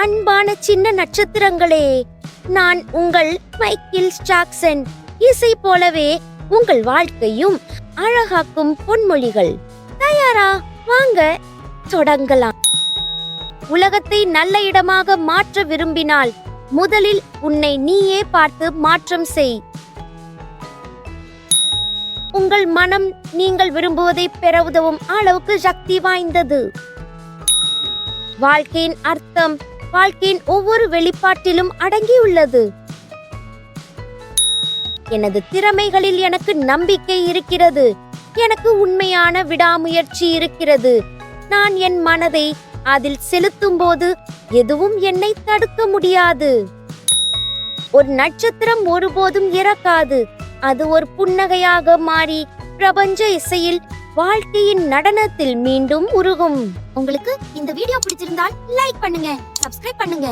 அன்பான சின்ன நட்சத்திரங்களே, நான் உங்கள் மைக்கேல் ஜாக்சன். இசை போலவே உங்கள் வாழ்க்கையும் அழகாக்கும் பொன்மொழிகள். தயாரா? வாங்க தொடங்கலாம். உலகத்தை நல்ல இடமாக மாற்ற விரும்பினால் முதலில் உன்னை நீயே பார்த்து மாற்றம் செய். உங்கள் மனம் நீங்கள் விரும்புவதை பெற உதவும் அளவுக்கு சக்தி வாய்ந்தது. வாழ்க்கையின் அர்த்தம் வாழ்க்கையின் ஒவ்வொரு வெளிப்பாட்டிலும் அடங்கியுள்ளது. எனது திறமைகளில் எனக்கு நம்பிக்கை இருக்கிறது. எனக்கு உண்மையான விடாமுயற்சி இருக்கிறது. நான் என் மனதை அதில் செலுத்தும் போது எதுவும் என்னை தடுக்க முடியாது. ஒரு நட்சத்திரம் ஒருபோதும் இறக்காது. அது ஒரு புன்னகையாக மாறி பிரபஞ்ச இசையில் வாழ்க்கையின் நடனத்தில் மீண்டும் உருகும். உங்களுக்கு இந்த வீடியோ பிடிச்சிருந்தால் லைக் பண்ணுங்க, சப்ஸ்கிரைப் பண்ணுங்க.